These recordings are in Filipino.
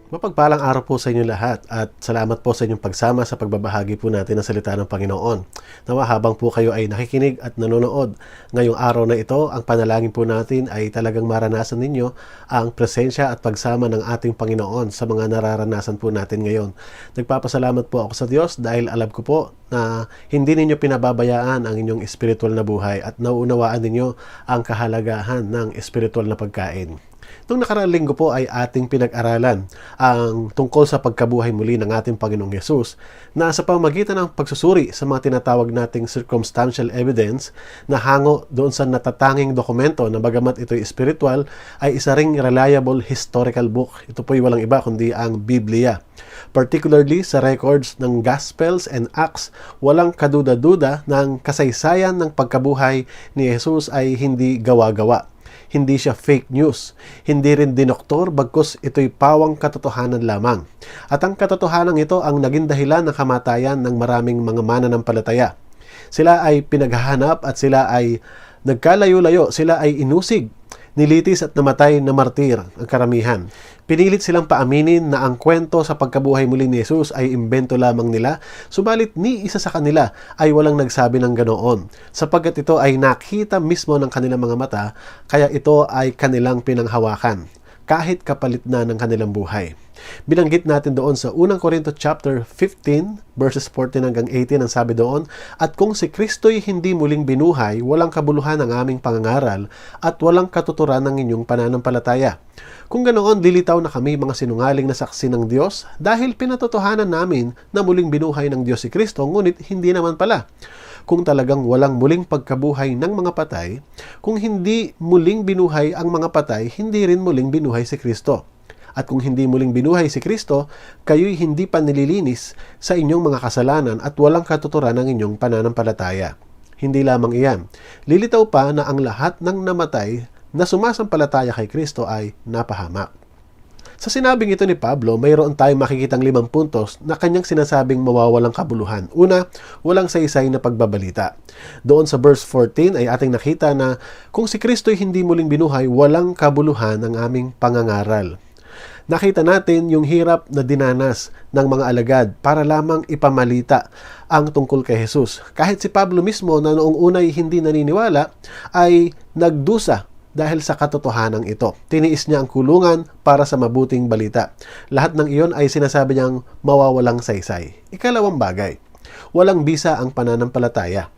Mapagpalang araw po sa inyo lahat at salamat po sa inyong pagsama sa pagbabahagi po natin ng salita ng Panginoon. Nawa habang po kayo ay nakikinig at nanonood ngayong araw na ito, ang panalangin po natin ay talagang maranasan ninyo ang presensya at pagsama ng ating Panginoon sa mga nararanasan po natin ngayon. Nagpapasalamat po ako sa Diyos dahil alam ko po na hindi ninyo pinababayaan ang inyong espiritual na buhay at nauunawaan ninyo ang kahalagahan ng espiritual na pagkain. Noong nakaraang linggo po ay ating pinag-aralan ang tungkol sa pagkabuhay muli ng ating Panginoong Yesus na sa pamamagitan ng pagsusuri sa mga tinatawag nating circumstantial evidence na hango doon sa natatanging dokumento na bagamat ito'y spiritual ay isa ring reliable historical book. Ito po'y walang iba kundi ang Biblia. Particularly sa records ng Gospels and Acts, walang kaduda-duda ng kasaysayan ng pagkabuhay ni Jesus ay hindi gawa-gawa. Hindi siya fake news, hindi rin dinoktor, bagkus ito'y pawang katotohanan lamang. At ang katotohanan ito ang naging dahilan ng kamatayan ng maraming mga mananampalataya. Sila ay pinaghahanap at sila ay nagkalayo-layo, sila ay inusig, nilitis at namatay na martir ang karamihan. Pinilit silang paaminin na ang kwento sa pagkabuhay muli ni Jesus ay imbento lamang nila, subalit ni isa sa kanila ay walang nagsabi ng ganoon, sapagkat ito ay nakita mismo ng kanilang mga mata, kaya ito ay kanilang pinanghawakan, kahit kapalit na ng kanilang buhay. Binanggit natin doon sa 1 Corinto chapter 15 verses 14 hanggang 18 ang sabi doon, at kung si Kristo'y hindi muling binuhay, walang kabuluhan ang aming pangangaral at walang katuturan ng inyong pananampalataya. Kung ganoon, lilitaw na kami mga sinungaling na saksi ng Diyos dahil pinatotohanan namin na muling binuhay ng Diyos si Kristo, ngunit hindi naman pala. Kung talagang walang muling pagkabuhay ng mga patay, kung hindi muling binuhay ang mga patay, hindi rin muling binuhay si Kristo. At kung hindi muling binuhay si Kristo, kayo'y hindi pa nililinis sa inyong mga kasalanan at walang katuturan ng inyong pananampalataya. Hindi lamang iyan. Lilitaw pa na ang lahat ng namatay na sumasampalataya kay Kristo ay napahamak. Sa sinabing ito ni Pablo, mayroon tayong makikitang 5 puntos na kanyang sinasabing mawawalang kabuluhan. Una, walang saysay na pagbabalita. Doon sa verse 14 ay ating nakita na kung si Kristo'y hindi muling binuhay, walang kabuluhan ang aming pangangaral. Nakita natin yung hirap na dinanas ng mga alagad para lamang ipamalita ang tungkol kay Jesus. Kahit si Pablo mismo na noong unay hindi naniniwala ay nagdusa dahil sa katotohanan ito. Tiniis niya ang kulungan para sa mabuting balita. Lahat ng iyon ay sinasabi niyang mawawalang saysay. Ikalawang bagay, walang bisa ang pananampalataya.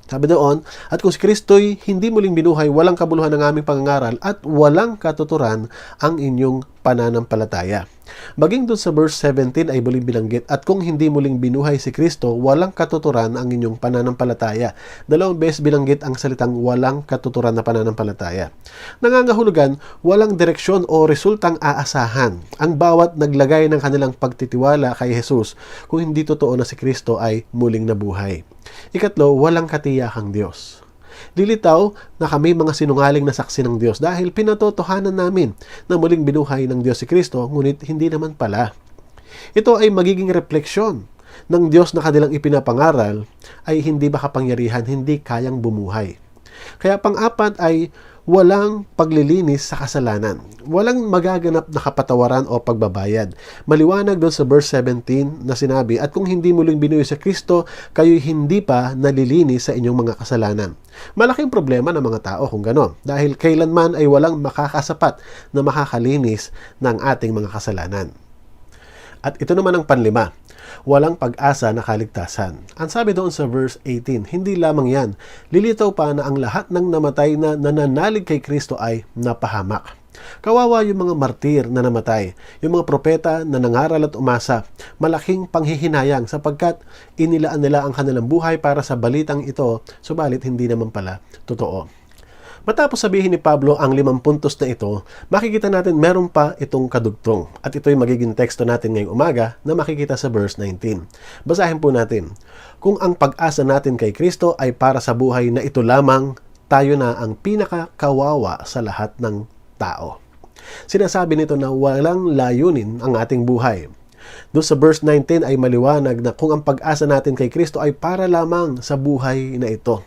Sabi doon, at kung si Kristo'y hindi muling binuhay, walang kabuluhan ng aming pangangaral at walang katuturan ang inyong pananampalataya. Maging doon sa verse 17 ay muling binanggit, at kung hindi muling binuhay si Kristo, walang katuturan ang inyong pananampalataya. Dalawang beses binanggit ang salitang walang katuturan na pananampalataya. Nangangahulugan, walang direksyon o resultang aasahan ang bawat naglagay ng kanilang pagtitiwala kay Jesus kung hindi totoo na si Kristo ay muling nabuhay. Ikatlo, walang katiyakang Diyos. Lilitaw na kami mga sinungaling na saksi ng Diyos dahil pinatotohanan namin na muling binuhay ng Diyos si Kristo, ngunit hindi naman pala. Ito ay magiging refleksyon ng Diyos na kanilang ipinapangaral ay hindi makapangyarihan, hindi kayang bumuhay. Kaya pang-apat ay walang paglilinis sa kasalanan. Walang magaganap na kapatawaran o pagbabayad. Maliwanag doon sa verse 17 na sinabi, at kung hindi muling binuhay sa Kristo, kayo'y hindi pa nalilinis sa inyong mga kasalanan. Malaking problema ng mga tao kung gano'n, dahil kailanman ay walang makakasapat na makakalinis ng ating mga kasalanan. At ito naman ang panlima, walang pag-asa na kaligtasan. Ang sabi doon sa verse 18, hindi lamang yan, lilitaw pa na ang lahat ng namatay na nananalig kay Kristo ay napahamak. Kawawa yung mga martir na namatay, yung mga propeta na nangaral at umasa, malaking panghihinayang sapagkat inilaan nila ang kanilang buhay para sa balitang ito, subalit hindi naman pala totoo. Matapos sabihin ni Pablo ang 5 puntos na ito, makikita natin meron pa itong kadugtong. At ito'y magiging teksto natin ngayong umaga na makikita sa verse 19. Basahin po natin. Kung ang pag-asa natin kay Kristo ay para sa buhay na ito lamang, tayo na ang pinakakawawa sa lahat ng tao. Sinasabi nito na walang layunin ang ating buhay. Doon sa verse 19 ay maliwanag na kung ang pag-asa natin kay Kristo ay para lamang sa buhay na ito.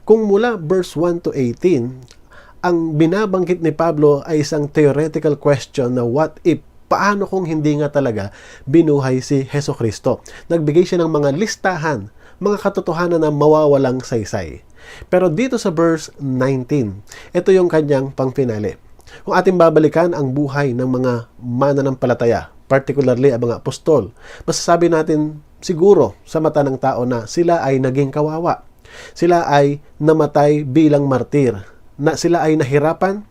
Kung mula verse 1 to 18, ang binabanggit ni Pablo ay isang theoretical question na what if Paano kung hindi nga talaga binuhay si Hesukristo? Nagbigay siya ng mga listahan, mga katotohanan na mawawalang saysay. Pero dito sa verse 19, ito yung kanyang pangfinale. Kung ating babalikan ang buhay ng mga mananampalataya, particularly ang mga apostol, masasabi natin siguro sa mata ng tao na sila ay naging kawawa. Sila ay namatay bilang martir. Na sila ay nahirapan,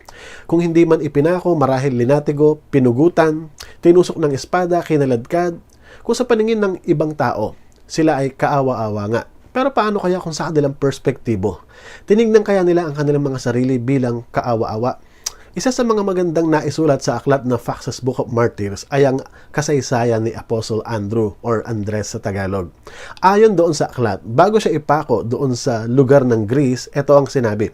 kung hindi man ipinako, marahil linatigo, pinugutan, tinusok ng espada, kinaladkad. Kung sa paningin ng ibang tao, sila ay kaawa-awa nga. Pero paano kaya kung sa kanilang perspektibo? Tinignan kaya nila ang kanilang mga sarili bilang kaawa-awa? Isa sa mga magandang naisulat sa aklat na Fox's Book of Martyrs ay ang kasaysayan ni Apostle Andrew or Andres sa Tagalog. Ayon doon sa aklat, bago siya ipako doon sa lugar ng Greece, ito ang sinabi.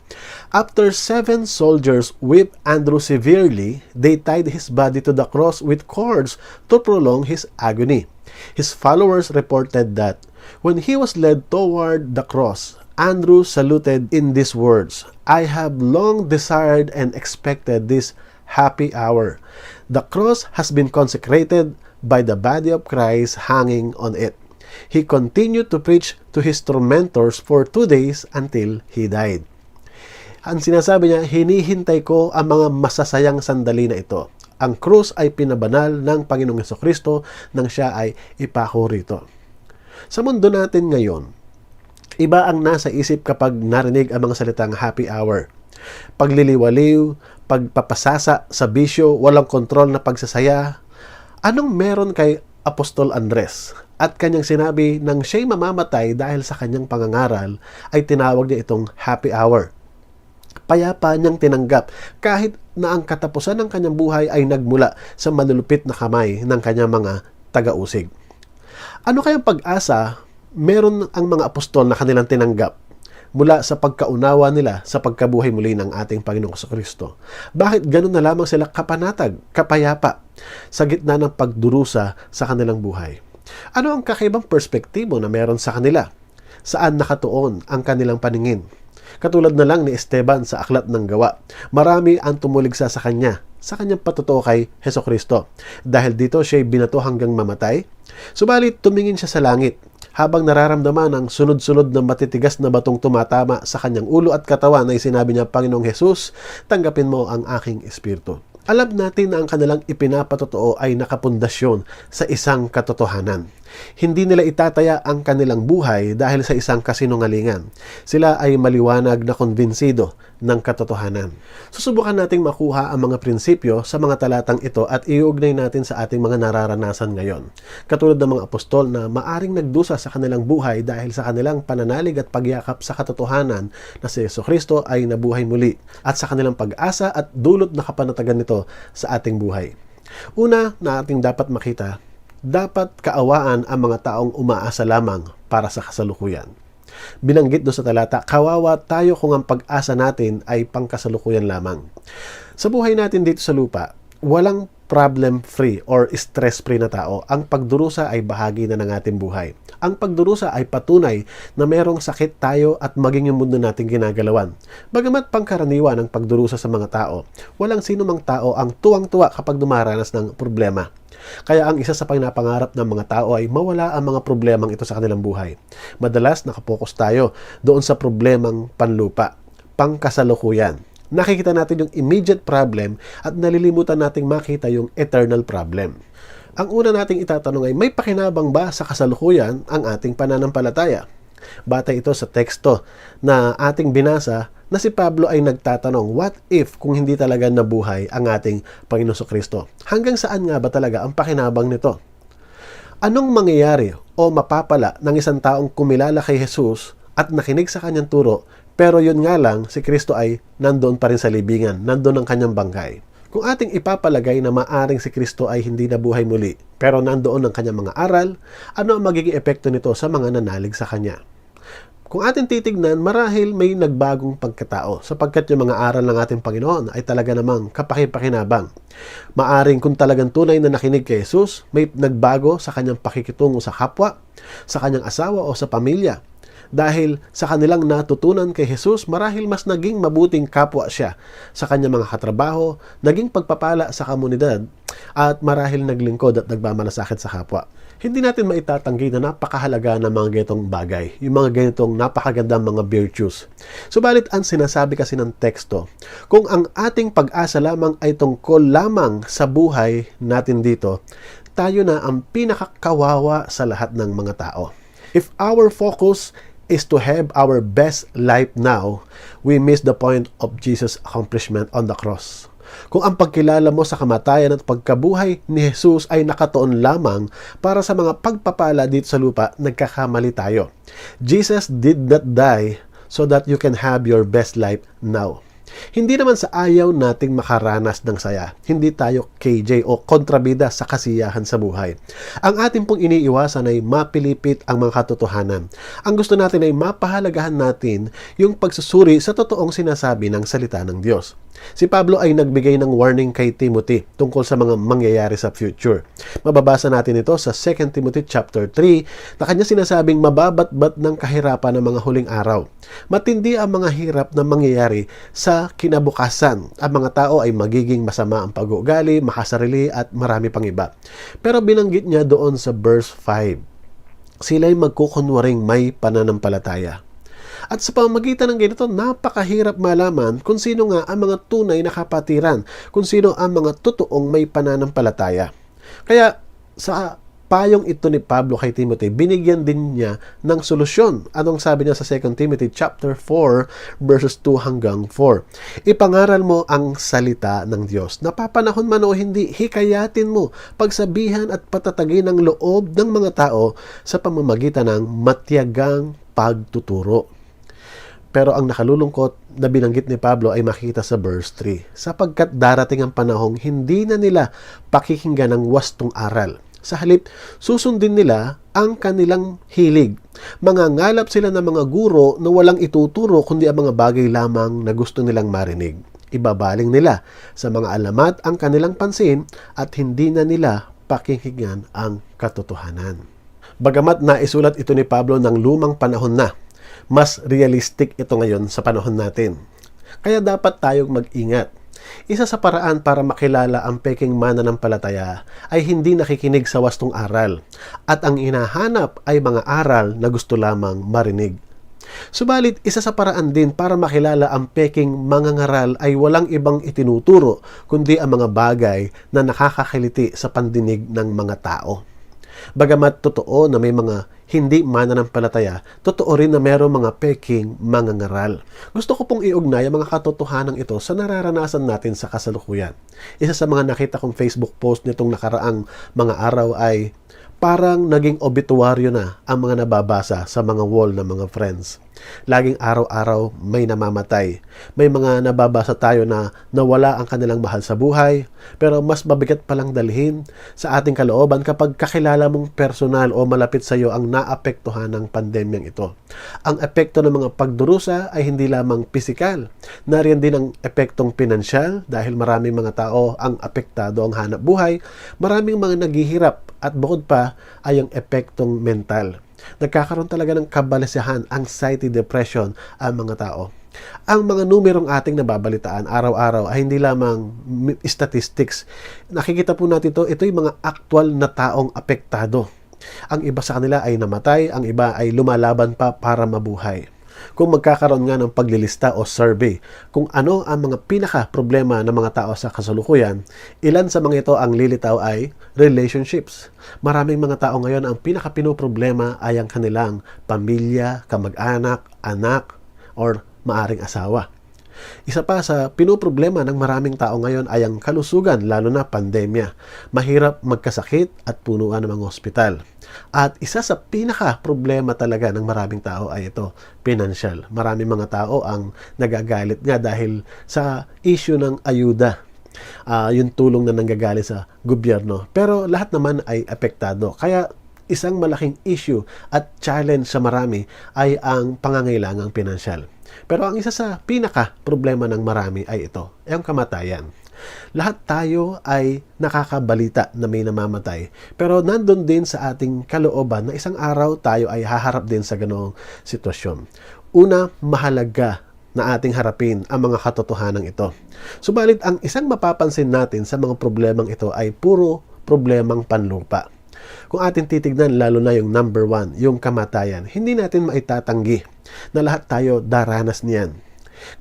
After 7 soldiers whipped Andrew severely, they tied his body to the cross with cords to prolong his agony. His followers reported that when he was led toward the cross, Andrew saluted in these words, I have long desired and expected this happy hour. The cross has been consecrated by the body of Christ hanging on it. He continued to preach to his tormentors for 2 days until he died. Ang sinasabi niya, hinihintay ko ang mga masasayang sandali na ito. Ang krus ay pinabanal ng Panginoong Hesukristo nang siya ay ipako rito. Sa mundo natin ngayon, iba ang nasa isip kapag narinig ang mga salitang happy hour. Pagliliwaliw, pagpapasasa sa bisyo, walang kontrol na pagsasaya. Anong meron kay Apostol Andres? At kanyang sinabi nang siya'y mamamatay dahil sa kanyang pangangaral, ay tinawag niya itong happy hour. Payapa niyang tinanggap kahit na ang katapusan ng kanyang buhay ay nagmula sa malulupit na kamay ng kanyang mga taga-usig. Ano kayang pag-asa meron ang mga apostol na kanilang tinanggap mula sa pagkaunawa nila sa pagkabuhay muli ng ating Panginoong Kristo? Bakit ganun na lamang sila kapanatag, kapayapa sa gitna ng pagdurusa sa kanilang buhay? Ano ang kakaibang perspektibo na meron sa kanila? Saan nakatuon ang kanilang paningin? Katulad na lang ni Esteban sa Aklat ng Gawa, marami ang tumuligsa sa kanya, sa kanyang patutuo kay Hesukristo. Dahil dito siya'y binato hanggang mamatay, subalit tumingin siya sa langit, habang nararamdaman ang sunod-sunod na matitigas na batong tumatama sa kanyang ulo at katawan ay sinabi niya, Panginoong Jesus, tanggapin mo ang aking espiritu. Alam natin na ang kanilang ipinapatotoo ay nakapundasyon sa isang katotohanan. Hindi nila itataya ang kanilang buhay dahil sa isang kasinungalingan. Sila ay maliwanag na konbinsido ng katotohanan. Susubukan nating makuha ang mga prinsipyo sa mga talatang ito at iugnay natin sa ating mga nararanasan ngayon. Katulad ng mga apostol na maaring nagdusa sa kanilang buhay dahil sa kanilang pananalig at pagyakap sa katotohanan na si Hesukristo ay nabuhay muli at sa kanilang pag-asa at dulot na kapanatagan nito sa ating buhay. Una na ating dapat makita, dapat kaawaan ang mga taong umaasa lamang para sa kasalukuyan. Binanggit doon sa talata, kawawa tayo kung ang pag-asa natin ay pangkasalukuyan lamang. Sa buhay natin dito sa lupa, walang problem-free or stress-free na tao. Ang pagdurusa ay bahagi na ng ating buhay. Ang pagdurusa ay patunay na merong sakit tayo at maging yung mundo natin ginagalawan. Bagamat pangkaraniwan ang pagdurusa sa mga tao, walang sino mang tao ang tuwang-tuwa kapag dumaranas ng problema. Kaya ang isa sa pinapangarap ng mga tao ay mawala ang mga problemang ito sa kanilang buhay. Madalas nakapokus tayo doon sa problemang panlupa, pangkasalukuyan. Nakikita natin yung immediate problem at nalilimutan nating makita yung eternal problem. Ang una nating itatanong ay, may pakinabang ba sa kasalukuyan ang ating pananampalataya? Batay ito sa teksto na ating binasa na si Pablo ay nagtatanong, what if kung hindi talaga nabuhay ang ating Panginoong Kristo? Hanggang saan nga ba talaga ang pakinabang nito? Anong mangyayari o mapapala ng isang taong kumilala kay Jesus at nakinig sa kanyang turo, pero yun nga lang, si Kristo ay nandoon pa rin sa libingan, nandoon ang kanyang bangkay? Kung ating ipapalagay na maaring si Kristo ay hindi nabuhay muli, pero nandoon ang kanyang mga aral, ano ang magiging epekto nito sa mga nanalig sa kanya? Kung ating titignan, marahil may nagbagong pagkatao sapagkat yung mga aral ng ating Panginoon ay talaga namang kapakipakinabang. Maaring kung talagang tunay na nakinig kay Jesus, may nagbago sa kanyang pakikitungo sa kapwa, sa kanyang asawa o sa pamilya. Dahil sa kanilang natutunan kay Jesus, marahil mas naging mabuting kapwa siya sa kanyang mga katrabaho, naging pagpapala sa komunidad, at marahil naglingkod at nagmamalasakit sa kapwa. Hindi natin maitatanggi na napakahalaga ng mga ganitong bagay, yung mga ganitong napakagandang mga virtues. Subalit ang sinasabi kasi ng teksto, kung ang ating pag-asa lamang ay tungkol lamang sa buhay natin dito, tayo na ang pinakakawawa sa lahat ng mga tao. If our focus is to have our best life now, we miss the point of Jesus' accomplishment on the cross. Kung ang pagkilala mo sa kamatayan at pagkabuhay ni Jesus ay nakatuon lamang para sa mga pagpapala dito sa lupa, nagkakamali tayo. Jesus did not die so that you can have your best life now. Hindi naman sa ayaw nating makaranas ng saya. Hindi tayo KJ o kontrabida sa kasiyahan sa buhay. Ang ating pong iniiwasan ay mapilipit ang mga katotohanan. Ang gusto natin ay mapahalagahan natin yung pagsusuri sa totoong sinasabi ng salita ng Diyos. Si Pablo ay nagbigay ng warning kay Timothy tungkol sa mga mangyayari sa future. Mababasa natin ito sa 2 Timothy chapter 3 na kanya sinasabing mababatbat ng kahirapan ng mga huling araw. Matindi ang mga hirap na mangyayari sa kinabukasan. Ang mga tao ay magiging masama ang pag-uugali, makasarili at marami pang iba. Pero binanggit niya doon sa verse 5, sila'y magkukunwaring may pananampalataya. At sa pamamagitan ng ganito, napakahirap malaman kung sino nga ang mga tunay na kapatiran, kung sino ang mga totoong may pananampalataya. Kaya sa payong ito ni Pablo kay Timothy, binigyan din niya ng solusyon. Anong sabi niya sa 2 Timothy chapter 4 verses 2 hanggang 4? Ipangaral mo ang salita ng Diyos. Napapanahon man o hindi, hikayatin mo, pagsabihan at patatagin ang loob ng mga tao sa pamamagitan ng matiyagang pagtuturo. Pero ang nakalulungkot na binanggit ni Pablo ay makita sa verse 3, sapagkat darating ang panahong hindi na nila pakikinggan ng wastong aral. Sa halip, susundin nila ang kanilang hilig. Mangangalap sila ng mga guro na walang ituturo kundi ang mga bagay lamang na gusto nilang marinig. Ibabaling nila sa mga alamat ang kanilang pansin at hindi na nila pakikinggan ang katotohanan. Bagamat naisulat ito ni Pablo ng lumang panahon na, mas realistic ito ngayon sa panahon natin. Kaya dapat tayong mag-ingat. Isa sa paraan para makilala ang peking mananampalataya ay hindi nakikinig sa wastong aral at ang hinahanap ay mga aral na gusto lamang marinig. Subalit, isa sa paraan din para makilala ang peking mangangaral ay walang ibang itinuturo kundi ang mga bagay na nakakakiliti sa pandinig ng mga tao. Bagamat totoo na may mga hindi mananampalataya, totoo rin na mayroong mga peking mangangaral. Gusto ko pong iugnay ang mga katotohanan ito sa nararanasan natin sa kasalukuyan. Isa sa mga nakita kong Facebook post nitong nakaraang mga araw ay parang naging obituaryo na ang mga nababasa sa mga wall ng mga friends. Laging araw-araw may namamatay. May mga nababasa tayo na nawala ang kanilang mahal sa buhay, pero mas mabigat palang dalhin sa ating kalooban kapag kakilala mong personal o malapit sa iyo ang naapektuhan ng pandemyang ito. Ang epekto ng mga pagdurusa ay hindi lamang pisikal. Nariyan din ang epektong pinansyal dahil maraming mga tao ang apektado ang hanap buhay, maraming mga naghihirap at bukod pa ay ang epektong mental. Nagkakaroon talaga ng kabalisahan, anxiety, depression ang mga tao. Ang mga numerong ating nababalitaan araw-araw ay hindi lamang statistics. Nakikita po natin ito yung mga aktual na taong apektado. Ang iba sa kanila ay namatay, ang iba ay lumalaban pa para mabuhay. Kung magkakaroon nga ng paglilista o survey kung ano ang mga pinaka-problema ng mga tao sa kasalukuyan, ilan sa mga ito ang lilitaw ay relationships. Maraming mga tao ngayon ang pinaka-pinoproblema ay ang kanilang pamilya, kamag-anak, anak, or maaring asawa. Isa pa sa pinoproblema ng maraming tao ngayon ay ang kalusugan, lalo na pandemya. Mahirap magkasakit at punuan ng mga ospital. At isa sa pinaka-problema talaga ng maraming tao ay ito, financial. Maraming mga tao ang nagagalit nga dahil sa issue ng ayuda. Yung tulong na nanggagaling sa gobyerno. Pero lahat naman ay apektado. Kaya isang malaking issue at challenge sa marami ay ang pangangailangang pinansyal. Pero ang isa sa pinaka-problema ng marami ay ito, ang kamatayan. Lahat tayo ay nakakabalita na may namamatay. Pero nandun din sa ating kalooban na isang araw tayo ay haharap din sa ganoong sitwasyon. Una, mahalaga na ating harapin ang mga katotohanan ito. Subalit ang isang mapapansin natin sa mga problemang ito ay puro problemang panlupa. Kung atin titignan, lalo na yung number 1, yung kamatayan, hindi natin maitatanggi na lahat tayo daranas niyan.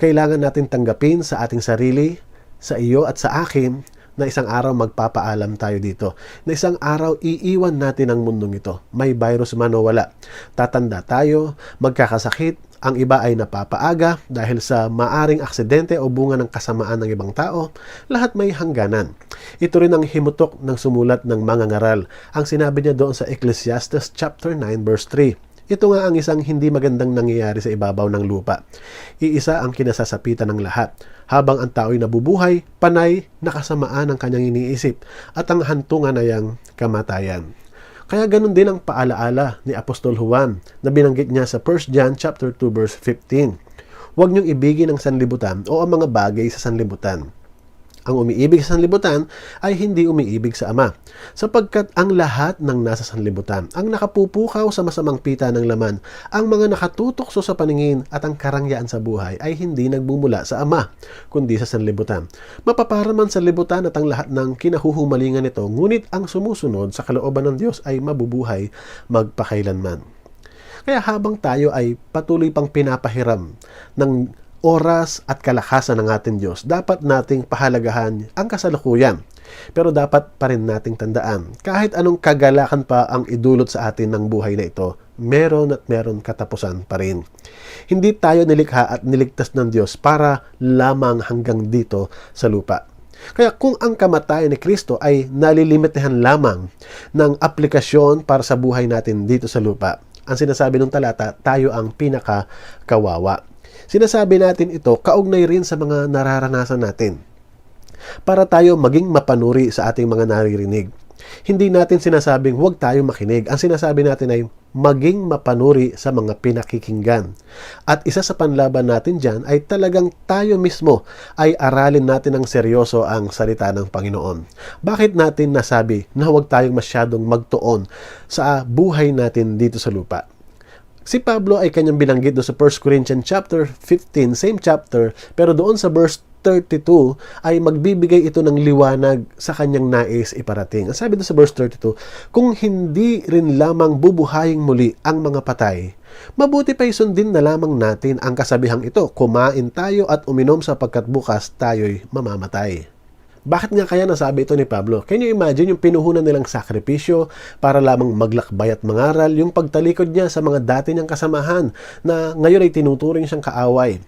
Kailangan natin tanggapin sa ating sarili, sa iyo at sa akin, na isang araw magpapaalam tayo dito. Na isang araw iiwan natin ang mundong ito. May virus man o wala. Tatanda tayo, magkakasakit, ang iba ay napapaaga dahil sa maaring aksidente o bunga ng kasamaan ng ibang tao. Lahat may hangganan. Ito rin ang himutok ng sumulat ng mga ngaral. Ang sinabi niya doon sa Ecclesiastes chapter 9 verse 3. Ito nga ang isang hindi magandang nangyayari sa ibabaw ng lupa. Iisa ang kinasasapitan ng lahat. Habang ang tao'y nabubuhay, panay, nakasamaan ang kanyang iniisip at ang hantungan ay ang kamatayan. Kaya ganun din ang paalaala ni Apostol Juan na binanggit niya sa 1 John chapter 2 verse 15. Huwag niyong ibigin ang sanlibutan o ang mga bagay sa sanlibutan. Ang umiibig sa sanlibutan ay hindi umiibig sa Ama, sapagkat ang lahat ng nasa sanlibutan, ang nakapupukaw sa masamang pita ng laman, ang mga nakatutokso sa paningin at ang karangyaan sa buhay ay hindi nagbumula sa Ama, kundi sa sanlibutan. Mapapara man sa libutan at ang lahat ng kinahuhumalingan nito, ngunit ang sumusunod sa kalooban ng Diyos ay mabubuhay magpakailanman. Kaya habang tayo ay patuloy pang pinapahiram ng oras at kalakasan ng ating Diyos, dapat nating pahalagahan ang kasalukuyan. Pero dapat pa rin nating tandaan, kahit anong kagalakan pa ang idulot sa atin ng buhay na ito, meron at meron katapusan pa rin. Hindi tayo nilikha at niligtas ng Diyos para lamang hanggang dito sa lupa. Kaya kung ang kamatayan ni Kristo ay nalilimitahan lamang ng aplikasyon para sa buhay natin dito sa lupa, ang sinasabi ng talata, tayo ang pinakakawawa. Sinasabi natin ito kaugnay rin sa mga nararanasan natin para tayo maging mapanuri sa ating mga naririnig. Hindi natin sinasabing huwag tayo makinig. Ang sinasabi natin ay maging mapanuri sa mga pinakikinggan. At isa sa panlaban natin dyan ay talagang tayo mismo ay aralin natin ng seryoso ang salita ng Panginoon. Bakit natin nasabi na huwag tayong masyadong magtuon sa buhay natin dito sa lupa? Si Pablo ay kanyang binanggit doon sa 1 Corinthians chapter 15, same chapter, pero doon sa verse 32 ay magbibigay ito ng liwanag sa kanyang nais iparating. Ang sabi doon sa verse 32, kung hindi rin lamang bubuhayin muli ang mga patay, mabuti pa isundin na lamang natin ang kasabihang ito, kumain tayo at uminom sapagkat bukas tayo'y mamamatay. Bakit nga kaya nasabi ito ni Pablo? Can you imagine yung pinuhunan nilang sakripisyo para lamang maglakbay at mangaral, yung pagtalikod niya sa mga dati niyang kasamahan na ngayon ay tinuturing siyang kaaway.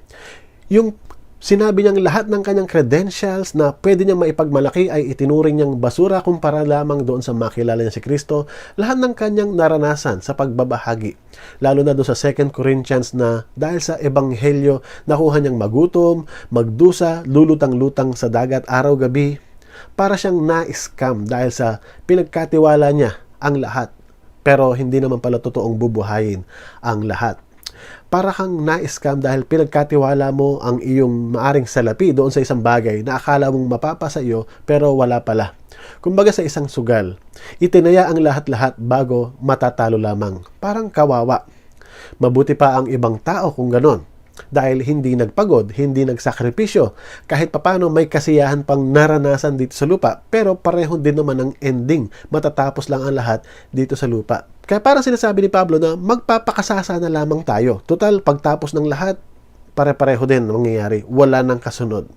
Yung sinabi niyang lahat ng kanyang credentials na pwede niyang maipagmalaki ay itinuring niyang basura kumpara lamang doon sa makilala niya si Kristo. Lahat ng kanyang naranasan sa pagbabahagi. Lalo na doon sa 2 Corinthians na dahil sa ebanghelyo, nakuha niyang magutom, magdusa, lulutang-lutang sa dagat araw-gabi. Para siyang na-scam dahil sa pinagkatiwala niya ang lahat. Pero hindi naman pala totoong bubuhayin ang lahat. Para kang na-scam dahil pinagkatiwala mo ang iyong maaring salapi doon sa isang bagay na akala mong mapapasa iyo pero wala pala. Kumbaga sa isang sugal, itinaya ang lahat-lahat bago matatalo lamang. Parang kawawa. Mabuti pa ang ibang tao kung ganon. Dahil hindi nagpagod, hindi nagsakripisyo. Kahit papano may kasiyahan pang naranasan dito sa lupa, pero pareho din naman ang ending. Matatapos lang ang lahat dito sa lupa. Kaya parang sinasabi ni Pablo na magpapakasasa na lamang tayo. Total, pagtapos ng lahat, pare-pareho din mangyayari. Wala nang kasunod.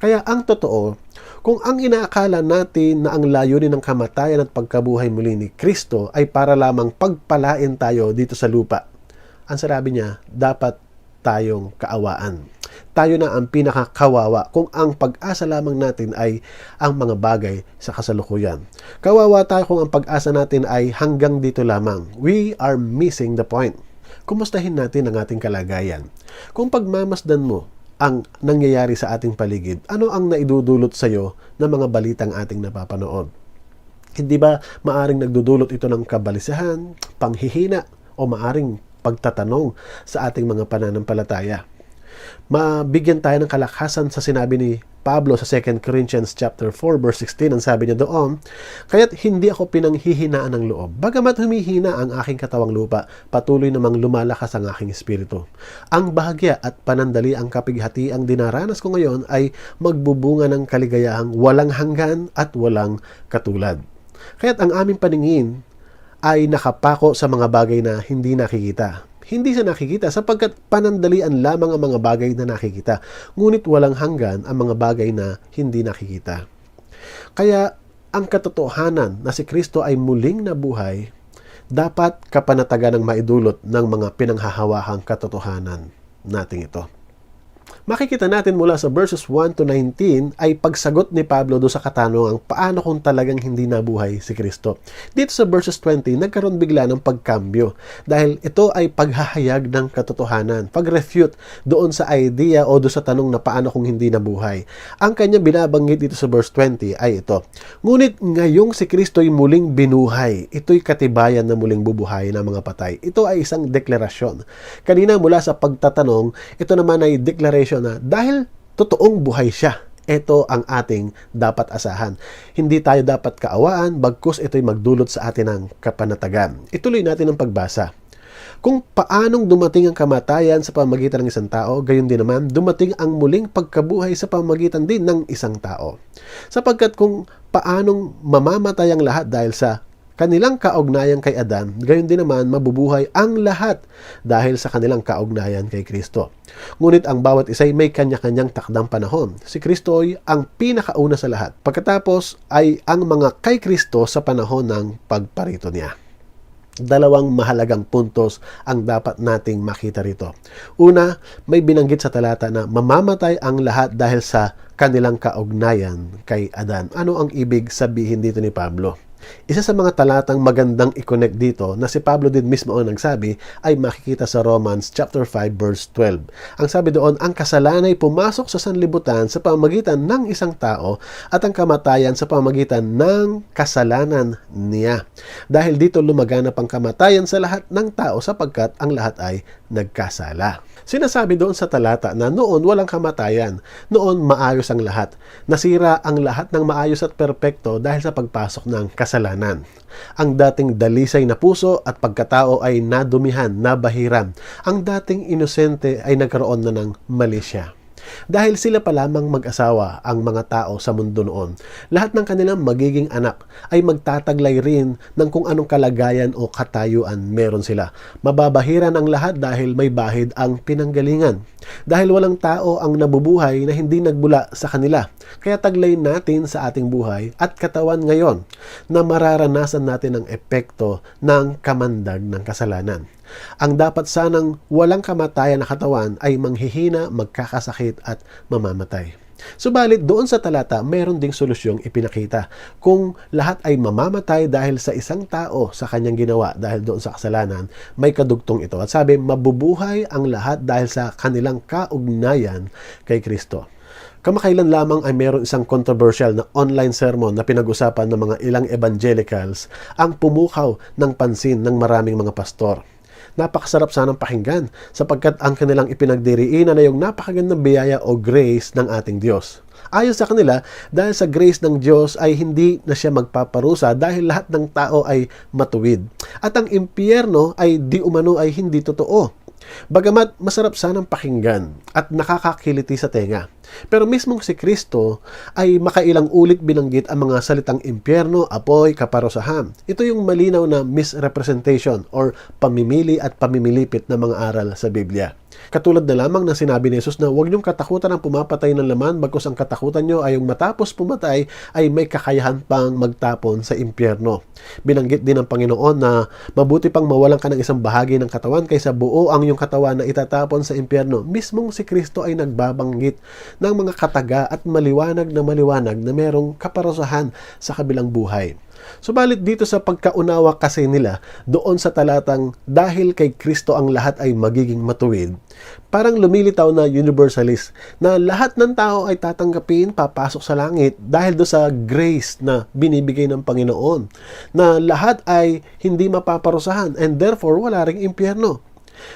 Kaya ang totoo, kung ang inaakala natin na ang layunin ng kamatayan at pagkabuhay muli ni Kristo ay para lamang pagpalain tayo dito sa lupa, ang sinabi niya, dapat tayong kaawaan. Tayo na ang pinakakawawa kung ang pag-asa lamang natin ay ang mga bagay sa kasalukuyan. Kawawa tayo kung ang pag-asa natin ay hanggang dito lamang. We are missing the point. Kumustahin natin ang ating kalagayan. Kung pagmamasdan mo ang nangyayari sa ating paligid, ano ang naidudulot sa iyo ng mga balitang ating napapanood? Hindi ba maaring nagdudulot ito ng kabalisahan, panghihina, o maaring pagtatanong sa ating mga pananampalataya? Mabigyan tayo ng kalakasan sa sinabi ni Pablo sa 2 Corinthians chapter 4 verse 16, ang sabi niya doon, "Kaya't hindi ako pinanghihinaan ng loob. Bagamat humihina ang aking katawang lupa, patuloy namang lumalakas ang aking espiritu. Ang bahagya at panandali ang kapighati ang dinaranas ko ngayon ay magbubunga ng kaligayahang walang hanggan at walang katulad." Kaya't ang aming paningin ay nakapako sa mga bagay na hindi nakikita. Hindi siya nakikita sapagkat panandalian lamang ang mga bagay na nakikita, ngunit walang hanggan ang mga bagay na hindi nakikita. Kaya ang katotohanan na si Kristo ay muling nabuhay, dapat kapanatagan ng maidulot ng mga pinanghahawakang katotohanan nating ito. Makikita natin mula sa verses 1 to 19 ay pagsagot ni Pablo do sa katanungang paano kung talagang hindi nabuhay si Kristo. Dito sa verses 20, nagkaroon bigla ng pagkambyo dahil ito ay paghahayag ng katotohanan, pag-refute doon sa idea o doon sa tanong na paano kung hindi nabuhay. Ang kanya binabanggit dito sa verse 20 ay ito, "Ngunit ngayong si Kristo ay muling binuhay, ito'y katibayan na muling bubuhay ng mga patay." Ito ay isang deklarasyon. Kanina mula sa pagtatanong, ito naman ay declaration na dahil totoong buhay siya, ito ang ating dapat asahan. Hindi tayo dapat kaawaan, bagkus ito'y magdulot sa atin ng kapanatagan. Ituloy natin ang pagbasa. Kung paanong dumating ang kamatayan sa pamamagitan ng isang tao, gayon din naman dumating ang muling pagkabuhay sa pamamagitan din ng isang tao. Sapagkat kung paanong mamamatay ang lahat dahil sa kanilang kaugnayan kay Adan, gayon din naman mabubuhay ang lahat dahil sa kanilang kaugnayan kay Kristo. Ngunit ang bawat isa'y may kanya-kanyang takdang panahon. Si Kristo ay ang pinakauna sa lahat. Pagkatapos ay ang mga kay Kristo sa panahon ng pagparito niya. Dalawang mahalagang puntos ang dapat nating makita rito. Una, may binanggit sa talata na mamamatay ang lahat dahil sa kanilang kaugnayan kay Adan. Ano ang ibig sabihin dito ni Pablo? Isa sa mga talatang magandang i-connect dito na si Pablo din mismo ang nagsabi ay makikita sa Romans chapter 5 verse 12. Ang sabi doon, ang kasalanan ay pumasok sa sanlibutan sa pamamagitan ng isang tao at ang kamatayan sa pamamagitan ng kasalanan niya. Dahil dito lumaganap ang kamatayan sa lahat ng tao sapagkat ang lahat ay nagkasala. Sinasabi doon sa talata na noon walang kamatayan, noon maayos ang lahat. Nasira ang lahat ng maayos at perpekto dahil sa pagpasok ng kasalanan. Ang dating dalisay na puso at pagkatao ay nadumihan, nabahiran. Ang dating inosente ay nagkaroon na ng mali siya. Dahil sila pa lamang mag-asawa ang mga tao sa mundo noon, lahat ng kanilang magiging anak ay magtataglay rin ng kung anong kalagayan o katayuan meron sila. Mababahiran ang lahat dahil may bahid ang pinanggalingan. Dahil walang tao ang nabubuhay na hindi nagbula sa kanila. Kaya taglay natin sa ating buhay at katawan ngayon na mararanasan natin ang epekto ng kamandag ng kasalanan. Ang dapat sanang walang kamatayan na katawan ay manghihina, magkakasakit at mamamatay. Subalit doon sa talata, mayroon ding solusyong ipinakita. Kung lahat ay mamamatay dahil sa isang tao sa kanyang ginawa dahil doon sa kasalanan, may kadugtong ito. At sabi, mabubuhay ang lahat dahil sa kanilang kaugnayan kay Kristo. Kamakailan lamang ay mayroon isang controversial na online sermon na pinag-usapan ng mga ilang evangelicals ang pumukaw ng pansin ng maraming mga pastor. Napakasarap sanang pakinggan sapagkat ang kanilang ipinagdiriinan na yung napakagandang biyaya o grace ng ating Diyos. Ayon sa kanila, dahil sa grace ng Diyos ay hindi na siya magpaparusa dahil lahat ng tao ay matuwid. At ang impyerno ay di umano ay hindi totoo. Bagamat masarap sanang pakinggan at nakakakiliti sa tenga. Pero mismong si Kristo ay makailang ulit binanggit ang mga salitang impyerno, apoy, kaparusahan. Ito yung malinaw na misrepresentation or pamimili at pamimilipit na mga aral sa Biblia. Katulad na lamang na sinabi ni Jesus na huwag niyong katakutan ang pumapatay ng laman bagkus ang katakutan niyo ay yung matapos pumatay ay may kakayahan pang magtapon sa impyerno. Binanggit din ng Panginoon na mabuti pang mawalan ka ng isang bahagi ng katawan kaysa buo ang iyong katawan na itatapon sa impyerno. Mismong si Kristo ay nagbabanggit ng mga kataga at maliwanag na merong kaparusahan sa kabilang buhay. Subalit dito sa pagkaunawa kasi nila doon sa talatang dahil kay Kristo ang lahat ay magiging matuwid, parang lumilitaw na universalist na lahat ng tao ay tatanggapin, papasok sa langit dahil do sa grace na binibigay ng Panginoon, na lahat ay hindi mapaparusahan and therefore wala ring impyerno.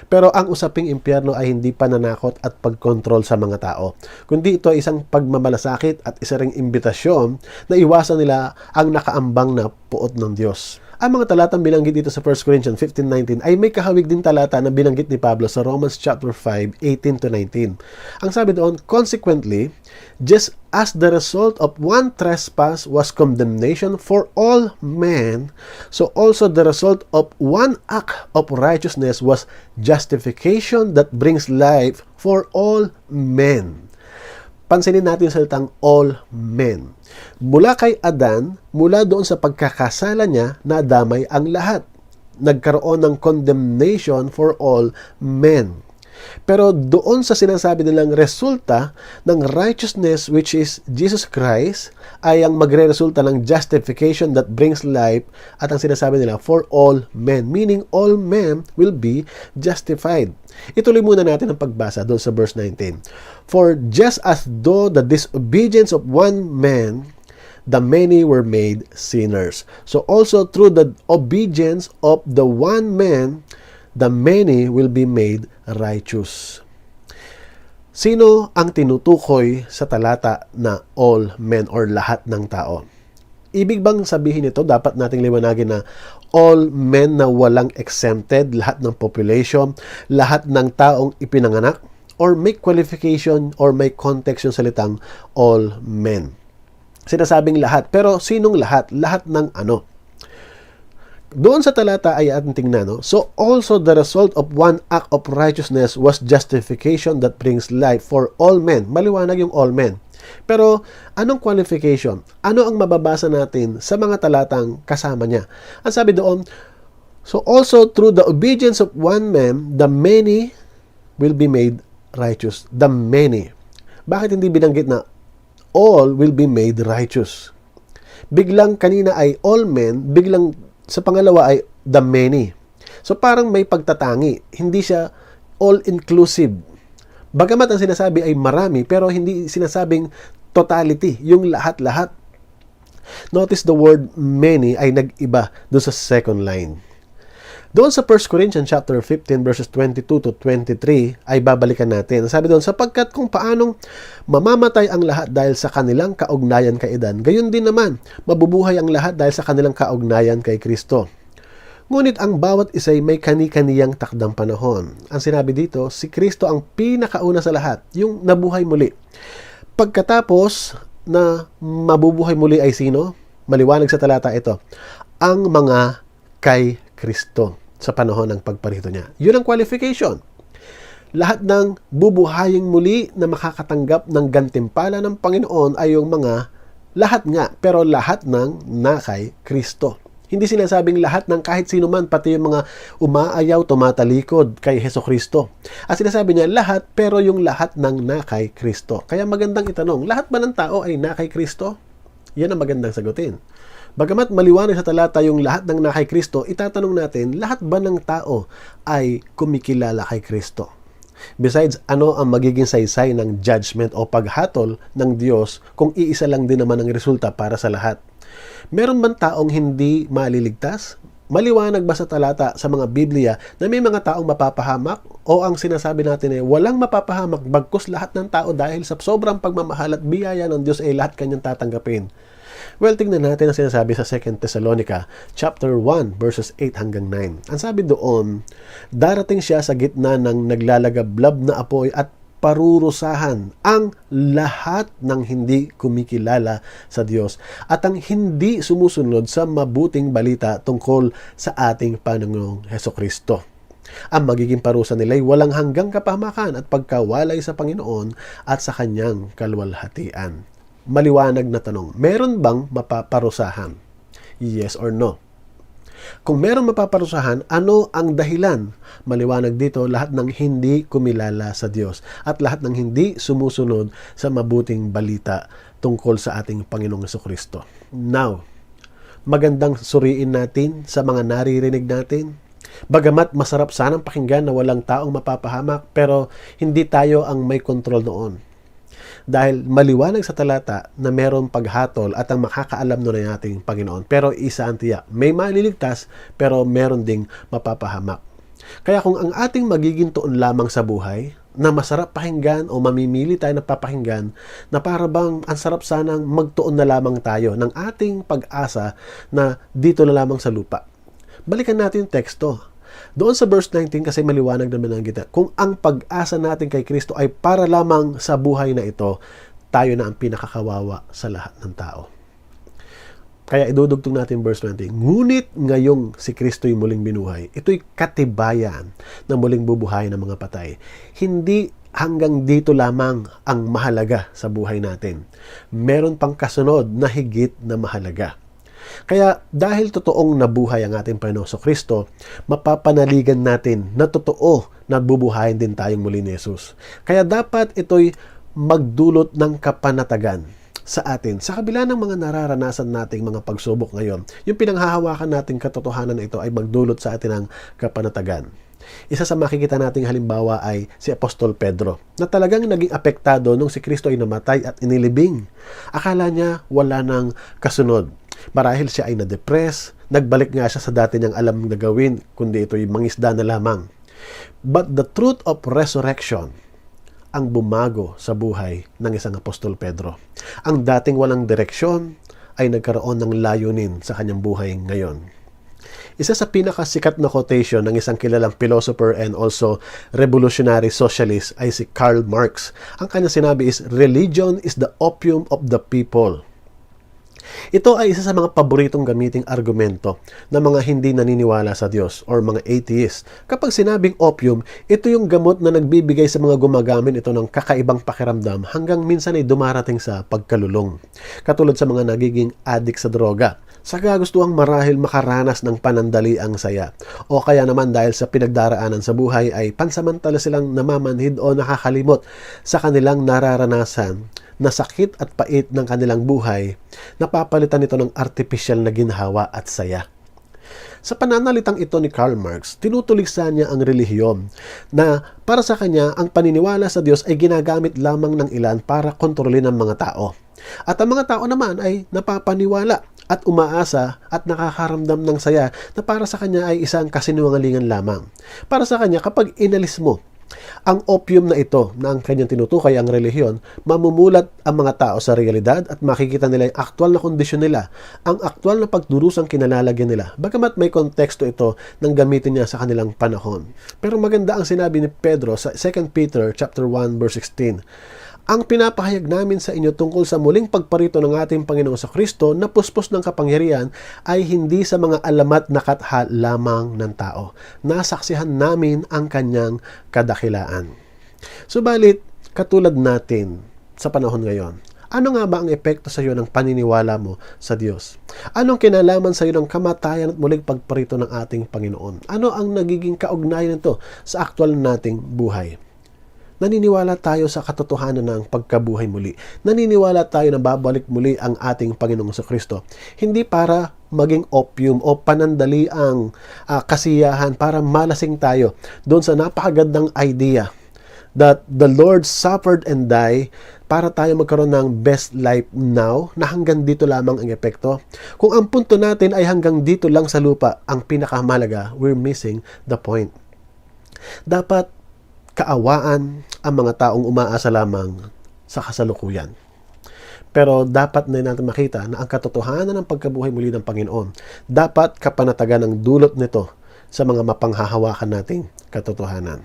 Pero ang usaping impyerno ay hindi pananakot at pagkontrol sa mga tao, kundi ito ay isang pagmamalasakit at isa ring imbitasyon na iwasan nila ang nakaambang na puot ng Diyos. Ang mga talatang binanggit dito sa 1 Corinthians 15:19 ay may kahawig din talata na binanggit ni Pablo sa Romans chapter 5:18-19. Ang sabi doon, consequently, just as the result of one trespass was condemnation for all men, so also the result of one act of righteousness was justification that brings life for all men. Pansinin natin yung salitang all men. Mula kay Adan, mula doon sa pagkakasala niya, nadamay ang lahat. Nagkaroon ng condemnation for all men. Pero doon sa sinasabi nilang resulta ng righteousness which is Jesus Christ ay ang magre-resulta ng justification that brings life at ang sinasabi nila for all men, meaning all men will be justified. Ituloy muna natin ang pagbasa doon sa verse 19. For just as though the disobedience of one man the many were made sinners, so also through the obedience of the one man the many will be made righteous. Sino ang tinutukoy sa talata na all men or lahat ng tao? Ibig bang sabihin ito, dapat nating liwanagin na all men na walang exempted, lahat ng population, lahat ng taong ipinanganak, or may qualification or may context yung salitang all men? Sinasabing lahat, pero sinong lahat? Lahat ng ano? Doon sa talata ay ating tingnan, no? So also the result of one act of righteousness was justification that brings life for all men. Maliwanag yung all men. Pero anong qualification? Ano ang mababasa natin sa mga talatang kasama niya? Ang sabi doon, so also through the obedience of one man, the many will be made righteous. The many. Bakit hindi binanggit na all will be made righteous? Biglang kanina ay all men, biglang sa pangalawa ay the many. So parang may pagtatangi. Hindi siya all-inclusive. Bagamat ang sinasabi ay marami, pero hindi sinasabing totality, yung lahat-lahat. Notice the word many ay nag-iba doon sa second line. Doon sa 1 Corinthians chapter 15 verses 22-23 ay babalikan natin. Sabi doon, sapagkat kung paanong mamamatay ang lahat dahil sa kanilang kaugnayan kay Adan, gayon din naman mabubuhay ang lahat dahil sa kanilang kaugnayan kay Kristo. Ngunit ang bawat isa'y may kani-kaniyang takdang panahon. Ang sinabi dito, si Kristo ang pinakauna sa lahat, yung nabuhay muli. Pagkatapos na mabubuhay muli ay sino? Maliwanag sa talata ito, ang mga kay Kristo sa panahon ng pagparito niya. Yun ang qualification. Lahat ng bubuhaying muli na makakatanggap ng gantimpala ng Panginoon ay yung mga lahat nga, pero lahat ng na kay Kristo. Hindi sinasabing lahat ng kahit sino man, pati yung mga umaayaw, tumatalikod kay Hesukristo. At sinasabi niya lahat, pero yung lahat ng na kay Kristo. Kaya magandang itanong, lahat ba ng tao ay na kay Kristo? Yan ang magandang sagutin. Bagamat maliwanag sa talata yung lahat ng na kay Kristo, itatanong natin, lahat ba ng tao ay kumikilala kay Kristo? Besides, ano ang magiging saysay ng judgment o paghatol ng Diyos kung iisa lang din naman ang resulta para sa lahat? Meron bang taong hindi maliligtas? Maliwanag ba sa talata sa mga Biblia na may mga taong mapapahamak? O ang sinasabi natin ay walang mapapahamak bagkus lahat ng tao dahil sa sobrang pagmamahal at biyaya ng Diyos ay lahat kanyang tatanggapin? Well, tingnan natin ang sinasabi sa 2 Thessalonica chapter 1 verses 8 hanggang 9. Ang sabi doon, darating siya sa gitna ng naglalagablab na apoy at parurusahan ang lahat ng hindi kumikilala sa Diyos at ang hindi sumusunod sa mabuting balita tungkol sa ating Panginoong Hesukristo. Ang magiging parusa nila ay walang hanggang kapahamakan at pagkawalay sa Panginoon at sa kanyang kalwalhatian. Maliwanag na tanong, meron bang mapaparusahan? Yes or no? Kung meron mapaparusahan, ano ang dahilan? Maliwanag dito, lahat ng hindi kumilala sa Diyos at lahat ng hindi sumusunod sa mabuting balita tungkol sa ating Panginoong Hesukristo. Now, magandang suriin natin sa mga naririnig natin. Bagamat masarap sanang pakinggan na walang taong mapapahamak, pero hindi tayo ang may kontrol noon. Dahil maliwanag sa talata na mayroong paghatol at ang makakaalam nun ay ating Panginoon. Pero isa ang tiyak, may maliligtas pero meron ding mapapahamak. Kaya kung ang ating magiging tuon lamang sa buhay, na masarap pakinggan o mamimili tayo na papakinggan, na para bang ang sarap sanang magtuon na lamang tayo ng ating pag-asa na dito na lamang sa lupa. Balikan natin yung teksto. Doon sa verse 19 kasi maliwanag naman ang kita. Kung ang pag-asa natin kay Kristo ay para lamang sa buhay na ito, tayo na ang pinakakawawa sa lahat ng tao. Kaya idudugtong natin verse 20. Ngunit ngayong si Kristo'y muling binuhay, ito'y katibayan na muling bubuhay ng mga patay. Hindi hanggang dito lamang ang mahalaga sa buhay natin. Meron pang kasunod na higit na mahalaga. Kaya dahil totoong nabuhay ang ating Panginoong Kristo, mapapanaligan natin na totoo na bubuhayin din tayong muli ni Jesus. Kaya dapat ito'y magdulot ng kapanatagan sa atin. Sa kabila ng mga nararanasan nating mga pagsubok ngayon, yung pinanghahawakan nating katotohanan na ito ay magdulot sa atin ng kapanatagan. Isa sa makikita nating halimbawa ay si Apostol Pedro, na talagang naging apektado nung si Kristo ay namatay at inilibing. Akala niya wala nang kasunod. Marahil siya ay na-depress, nagbalik nga siya sa dati niyang alam na gawin, kundi ito'y mangisda na lamang. But the truth of resurrection ang bumago sa buhay ng isang Apostol Pedro. Ang dating walang direksyon ay nagkaroon ng layunin sa kanyang buhay ngayon. Isa sa pinakasikat na quotation ng isang kilalang philosopher and also revolutionary socialist ay si Karl Marx. Ang kanyang sinabi is, "Religion is the opium of the people." Ito ay isa sa mga paboritong gamiting argumento ng mga hindi naniniwala sa Diyos or mga atheist. Kapag sinabing opium, ito yung gamot na nagbibigay sa mga gumagamit ito ng kakaibang pakiramdam hanggang minsan ay dumarating sa pagkalulong. Katulad sa mga nagiging addict sa droga. Sa kagustuhang marahil makaranas ng panandaliang saya. O kaya naman dahil sa pinagdaraanan sa buhay ay pansamantala silang namamanhid o nakakalimot sa kanilang nararanasan na sakit at pait ng kanilang buhay, napapalitan ito ng artificial na ginhawa at saya. Sa pananalitang ito ni Karl Marx, tinutuligsa niya ang relihiyon na para sa kanya ang paniniwala sa Diyos ay ginagamit lamang ng ilan para kontrolin ang mga tao. At ang mga tao naman ay napapaniwala at umaasa at nakakaramdam ng saya na para sa kanya ay isang kasinungalingan lamang. Para sa kanya, kapag inalis mo ang opium na ito na ang kanyang tinutukay ang relihiyon, mamumulat ang mga tao sa realidad at makikita nila yung aktwal na kondisyon nila, ang aktwal na pagdurusang kinalalagyan nila. Bagamat may konteksto ito nang gamitin niya sa kanilang panahon. Pero maganda ang sinabi ni Pedro sa 2 Peter chapter 1 verse 16. Ang pinapahayag namin sa inyo tungkol sa muling pagparito ng ating Panginoong Kristo na puspos ng kapangyarihan ay hindi sa mga alamat na katha lamang ng tao. Nasaksihan namin ang kanyang kadakilaan. Subalit, katulad natin sa panahon ngayon, ano nga ba ang epekto sa iyo ng paniniwala mo sa Diyos? Anong kinalaman sa iyo ng kamatayan at muling pagparito ng ating Panginoon? Ano ang nagiging kaugnayan nito sa aktwal nating buhay? Naniniwala tayo sa katotohanan ng pagkabuhay muli. Naniniwala tayo na babalik muli ang ating Panginoong Kristo. Hindi para maging opium o panandali ang kasiyahan para malasing tayo doon sa napakagandang idea that the Lord suffered and died para tayo magkaroon ng best life now na hanggang dito lamang ang epekto. Kung ang punto natin ay hanggang dito lang sa lupa, ang pinakamahalaga, we're missing the point. Dapat kaawaan ang mga taong umaasa lamang sa kasalukuyan. Pero dapat na natin makita na ang katotohanan ng pagkabuhay muli ng Panginoon, dapat kapanatagan ang dulot nito sa mga mapanghahawakan nating katotohanan.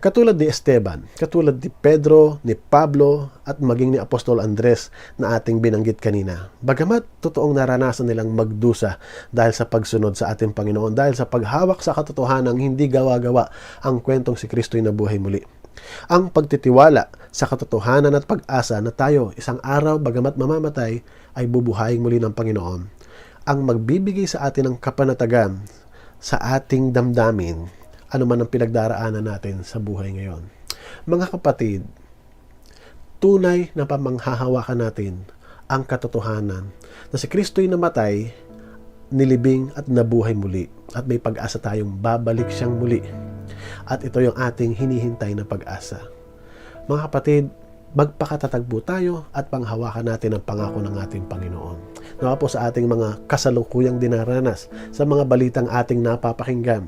Katulad ni Esteban, katulad ni Pedro, ni Pablo, at maging ni Apostol Andres na ating binanggit kanina. Bagamat totoong naranasan nilang magdusa dahil sa pagsunod sa ating Panginoon, dahil sa paghawak sa katotohanan hindi gawa-gawa ang kwentong si Kristo'y nabuhay muli. Ang pagtitiwala sa katotohanan at pag-asa na tayo isang araw bagamat mamamatay ay bubuhayin muli ng Panginoon, ang magbibigay sa atin ng kapanatagan sa ating damdamin, ano man ang pinagdaraanan natin sa buhay ngayon. Mga kapatid, tunay na pamanghahawakan natin ang katotohanan na si Kristo'y namatay, nilibing at nabuhay muli at may pag-asa tayong babalik siyang muli. At ito yung ating hinihintay na pag-asa. Mga kapatid, magpakatatag po tayo at panghawakan natin ang pangako ng ating Panginoon. Nawa po sa ating mga kasalukuyang dinaranas, sa mga balitang ating napapakinggan.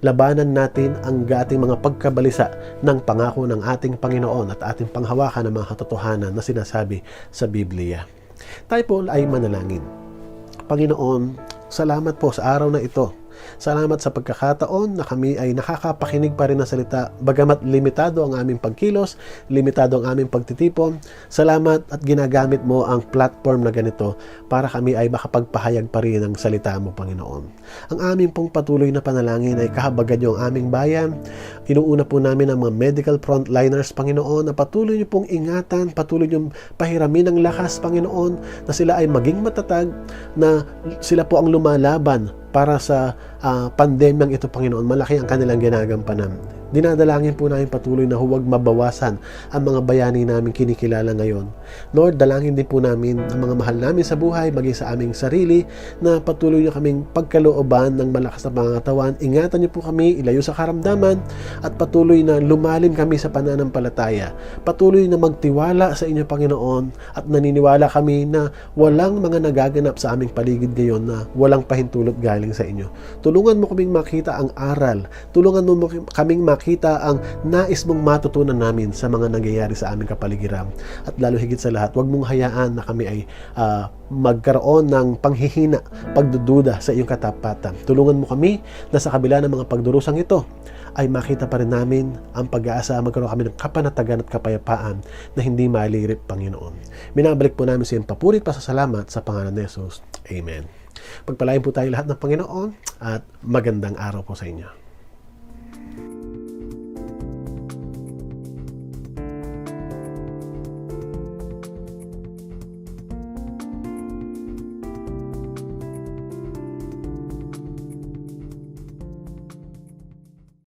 Labanan natin ang ating mga pagkabalisa ng pangako ng ating Panginoon at ating panghawakan ng mga katotohanan na sinasabi sa Biblia. Tayo po ay manalangin. Panginoon, salamat po sa araw na ito. Salamat sa pagkakataon na kami ay nakakapakinig pa rin ng salita bagamat limitado ang aming pagkilos, limitado ang aming pagtitipon. Salamat at ginagamit mo ang platform na ganito para kami ay makapagpahayag pa rin ng salita mo, Panginoon. Ang aming pong patuloy na panalangin ay kahabagan niyo ang aming bayan. Inuuna po namin ang mga medical frontliners, Panginoon, na patuloy niyo pong ingatan, patuloy niyo pahiramin ng lakas, Panginoon, na sila ay maging matatag, na sila po ang lumalaban para sa pandemyang ito, Panginoon. Malaki ang kanilang ginagampanan. Dinadalangin po namin patuloy na huwag mabawasan ang mga bayani namin kinikilala ngayon. Lord, dalangin din po namin ang mga mahal namin sa buhay, maging sa aming sarili, na patuloy niyo kaming pagkalooban ng malakas na pangangatawan. Ingatan niyo po kami, ilayo sa karamdaman, at patuloy na lumalim kami sa pananampalataya. Patuloy na magtiwala sa inyo, Panginoon, at naniniwala kami na walang mga nagaganap sa aming paligid ngayon na walang pahintulot galing sa inyo. Tulungan mo kaming makita ang aral. Tulungan mo kaming makita ang nais mong matutunan namin sa mga nangyayari sa aming kapaligiran. At lalo higit sa lahat, huwag mong hayaan na kami ay magkaroon ng panghihina, pagdududa sa iyong katapatan. Tulungan mo kami na sa kabila ng mga pagdurusang ito ay makita pa rin namin ang pag-aasa, magkaroon kami ng kapanatagan at kapayapaan na hindi malirip, Panginoon. Minabalik po namin sa iyong papurit pasasalamat sa pangalan ni Jesus. Amen. Pagpalain po tayo lahat ng Panginoon at magandang araw po sa inyo.